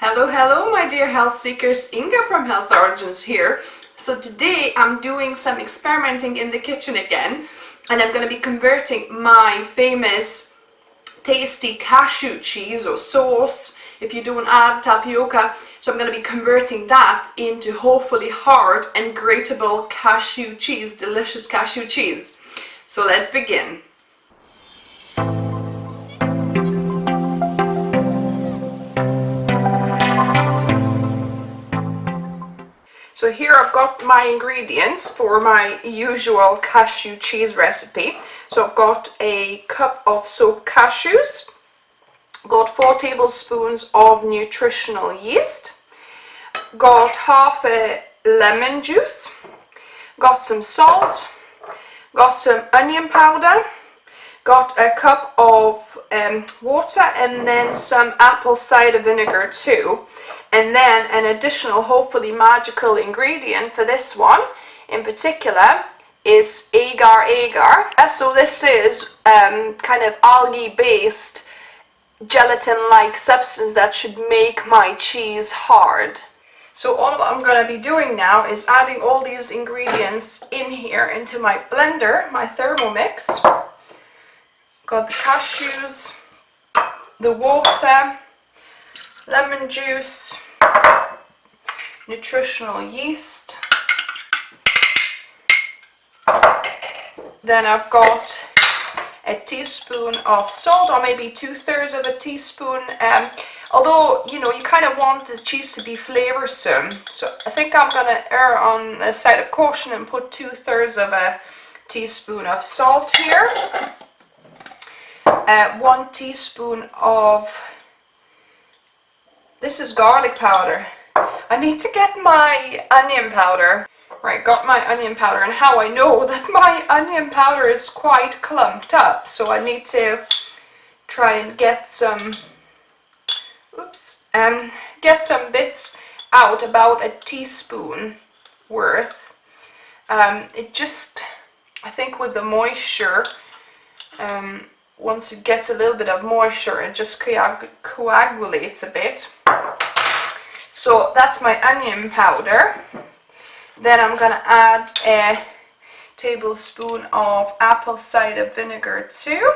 Hello my dear health seekers, Inga from Health Origins here. So today I'm doing some experimenting in the kitchen again, and I'm going to be converting my famous tasty cashew cheese or sauce, if you don't add tapioca. So I'm going to be converting that into hopefully hard and grateable cashew cheese, delicious cashew cheese. So let's begin. So here I've got my ingredients for my usual cashew cheese recipe. So I've got a cup of soaked cashews, got 4 tablespoons of nutritional yeast, got half a lemon juice, got some salt, got some onion powder, got a cup of water, and then some apple cider vinegar too. And then an additional, hopefully magical ingredient for this one in particular is agar. So this is kind of algae based gelatin-like substance that should make my cheese hard. So all I'm going to be doing now is adding all these ingredients in here into my blender, my Thermomix. Got the cashews, the water, lemon juice, nutritional yeast. Then I've got a teaspoon of salt, or maybe 2/3 of a teaspoon. Although, you know, you kind of want the cheese to be flavoursome. So I think I'm going to err on the side of caution and put 2/3 of a teaspoon of salt here. 1 teaspoon of, this is garlic powder. I need to get my onion powder. Right, got my onion powder, and how I know that my onion powder is quite clumped up, so I need to try and get some, get some bits out, about a teaspoon worth. It just, I think with the moisture, once it gets a little bit of moisture, it just coagulates a bit. So that's my onion powder. Then I'm going to add a tablespoon of apple cider vinegar too.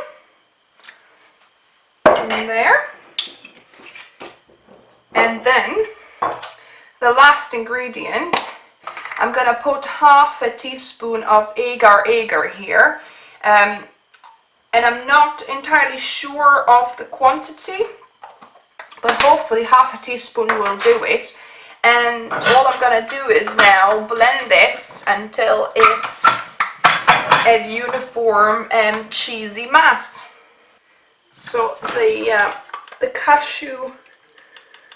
In there. And then the last ingredient, I'm going to put half a teaspoon of agar here. And I'm not entirely sure of the quantity, but hopefully half a teaspoon will do it. And all I'm going to do is now blend this until it's a uniform and cheesy mass. So the cashew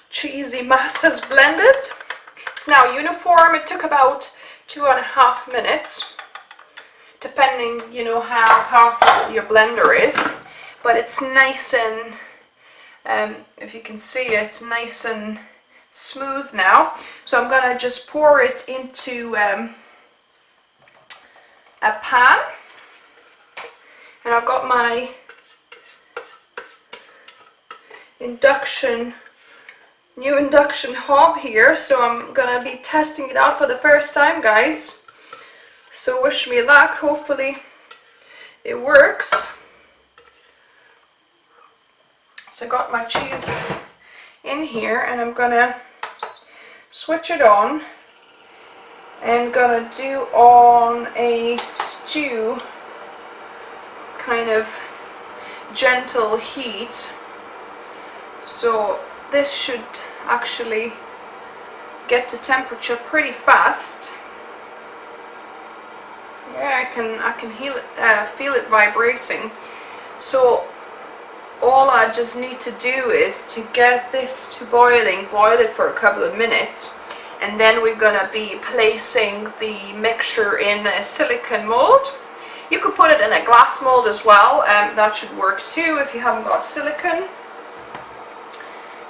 cheesy mass has blended. It's now uniform. It took about 2.5 minutes. Depending, you know, how powerful your blender is, but it's nice and if you can see it, nice and smooth now. So I'm gonna just pour it into a pan, and I've got my new induction hob here, so I'm gonna be testing it out for the first time, guys. So wish me luck, hopefully it works. So I got my cheese in here, and I'm gonna switch it on and gonna do on a stew, kind of gentle heat. So this should actually get to temperature pretty fast. Yeah, I can feel it vibrating. So all I just need to do is to get this to boiling, boil it for a couple of minutes, and then we're gonna be placing the mixture in a silicone mold. You could put it in a glass mold as well, that should work too if you haven't got silicone.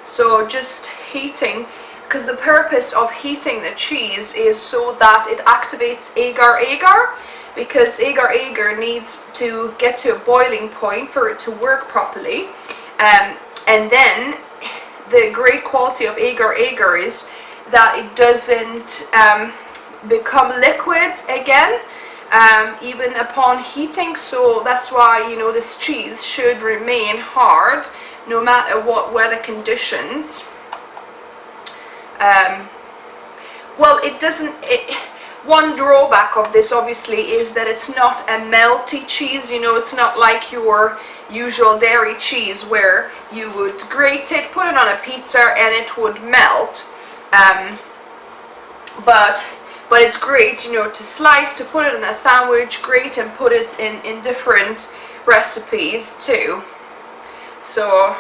So just heating, because the purpose of heating the cheese is so that it activates agar, because agar needs to get to a boiling point for it to work properly, and then the great quality of agar is that it doesn't become liquid again, even upon heating. So that's why, you know, this cheese should remain hard no matter what weather conditions. Well, it doesn't. One drawback of this obviously is that it's not a melty cheese. You know, it's not like your usual dairy cheese where you would grate it, put it on a pizza, and it would melt. But it's great, you know, to slice, to put it in a sandwich, grate and put it in different recipes too. So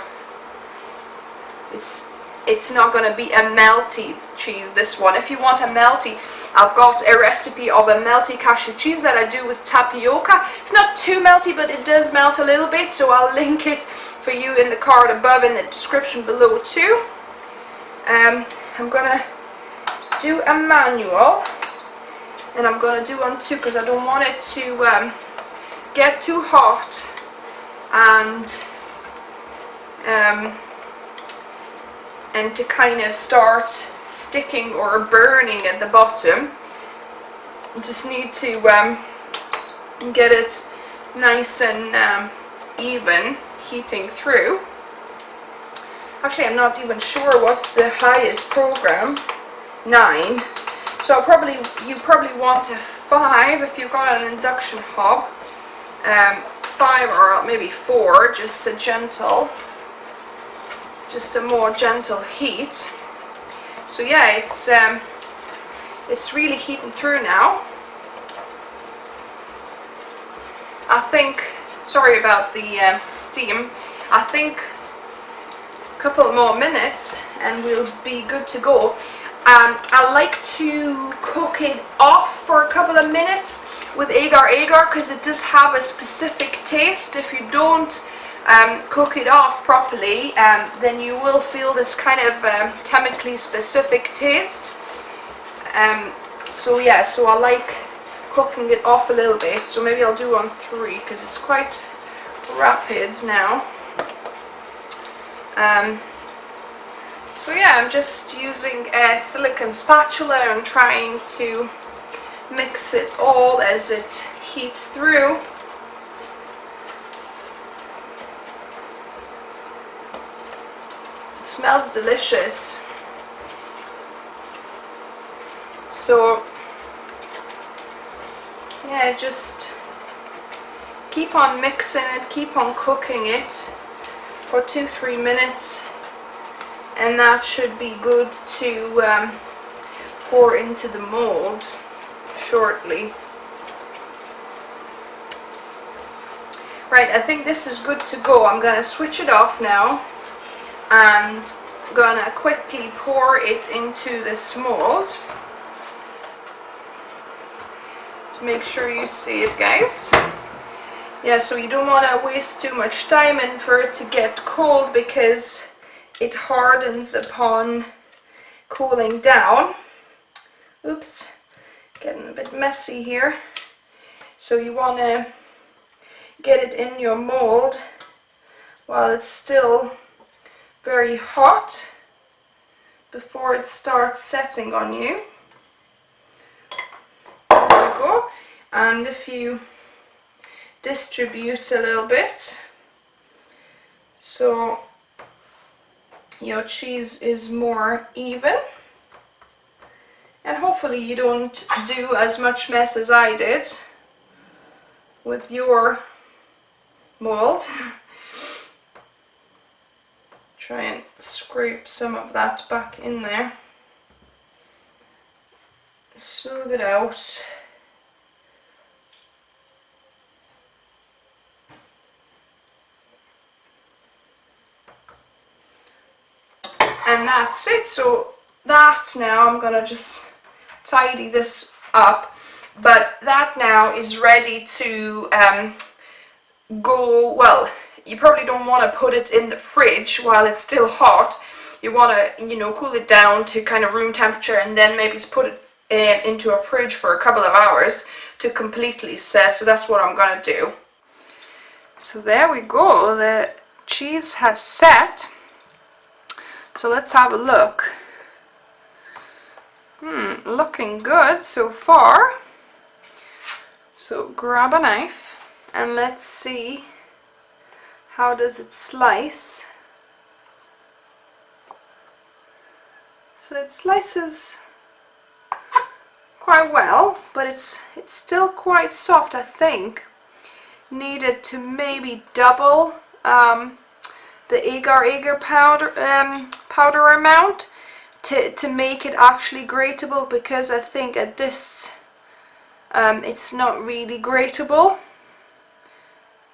it's not going to be a melty cheese, this one. If you want a melty, I've got a recipe of a melty cashew cheese that I do with tapioca. It's not too melty, but it does melt a little bit, so I'll link it for you in the card above, in the description below too. I'm gonna do a manual, and I'm gonna do on 2 because I don't want it to get too hot and to kind of start sticking or burning at the bottom. Just need to get it nice and even heating through. Actually, I'm not even sure what's the highest program. 9. So you probably want a 5 if you've got an induction hob. 5 or maybe 4, just a more gentle heat. So yeah, it's really heating through now. I think, sorry about the steam, I think a couple more minutes and we'll be good to go. I like to cook it off for a couple of minutes with agar because it does have a specific taste. If you don't cook it off properly, then you will feel this kind of chemically specific taste. So yeah, so I like cooking it off a little bit. So maybe I'll do on 3 because it's quite rapid now. So yeah, I'm just using a silicone spatula and trying to mix it all as it heats through. It smells delicious. So yeah, just keep on mixing it, keep on cooking it for 2-3 minutes, and that should be good to pour into the mold shortly. Right, I think this is good to go. I'm gonna switch it off now and gonna quickly pour it into this mold. To make sure you see it, guys. Yeah, so you don't want to waste too much time and for it to get cold because it hardens upon cooling down. Oops, getting a bit messy here. So you want to get it in your mold while it's still very hot before it starts setting on you. There we go. And if you distribute a little bit so your cheese is more even, and hopefully you don't do as much mess as I did with your mold. Try and scrape some of that back in there, smooth it out. And that's it. So that now, I'm gonna just tidy this up, but that now is ready to go. Well, you probably don't want to put it in the fridge while it's still hot. You want to, you know, cool it down to kind of room temperature and then maybe put it into a fridge for a couple of hours to completely set. So that's what I'm gonna do. So there we go, the cheese has set. So let's have a look. Looking good so far. So grab a knife and let's see how does it slice. So it slices quite well, but it's still quite soft. I think needed to maybe double the agar powder amount to make it actually grateable, because I think at this it's not really grateable.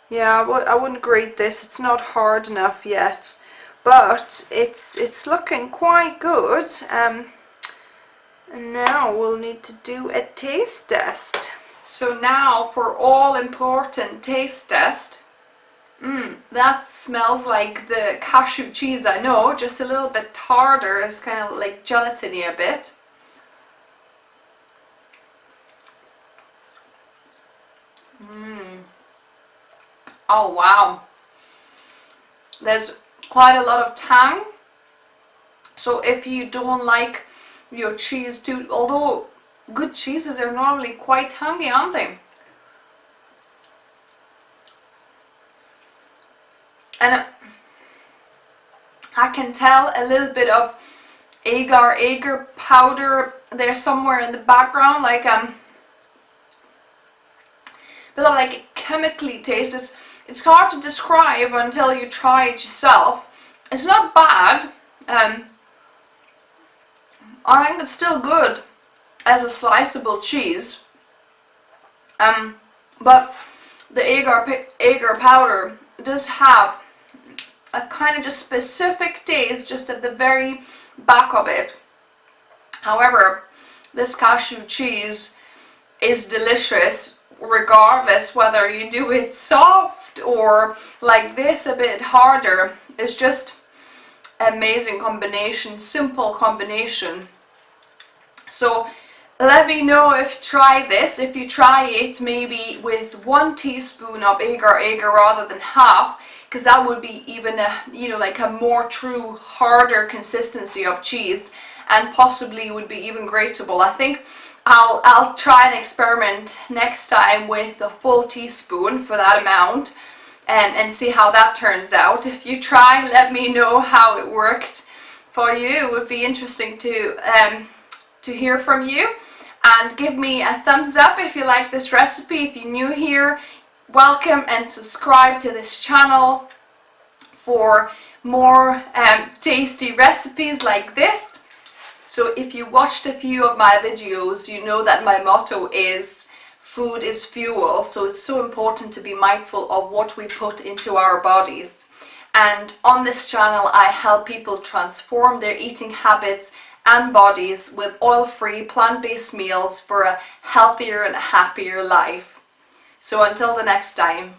Yeah, I wouldn't grate this, it's not hard enough yet, but it's looking quite good. And now we'll need to do a taste test. So now for all important taste test. That smells like the cashew cheese, I know, just a little bit harder. It's kind of like gelatiny a bit. Oh wow, there's quite a lot of tang. So if you don't like your cheese too, although good cheeses are normally quite tangy, aren't they? And I can tell a little bit of agar powder there somewhere in the background, like a bit of like a chemically taste. It's hard to describe until you try it yourself. It's not bad. I think it's still good as a sliceable cheese. But the agar powder does have a kind of just specific taste just at the very back of it. However, this cashew cheese is delicious regardless whether you do it soft or like this a bit harder. It's just amazing combination, simple combination. So let me know if you try this. If you try it maybe with 1 teaspoon of agar rather than half, because that would be even a, you know, like a more true harder consistency of cheese, and possibly would be even grateable. I think I'll try and experiment next time with a full teaspoon for that amount and see how that turns out. If you try, let me know how it worked for you. It would be interesting to hear from you, and give me a thumbs up if you like this recipe. If you're new here, welcome, and subscribe to this channel for more tasty recipes like this. So if you watched a few of my videos, you know that my motto is food is fuel. So it's so important to be mindful of what we put into our bodies. And on this channel I help people transform their eating habits and bodies with oil-free, plant-based meals for a healthier and happier life. So until the next time.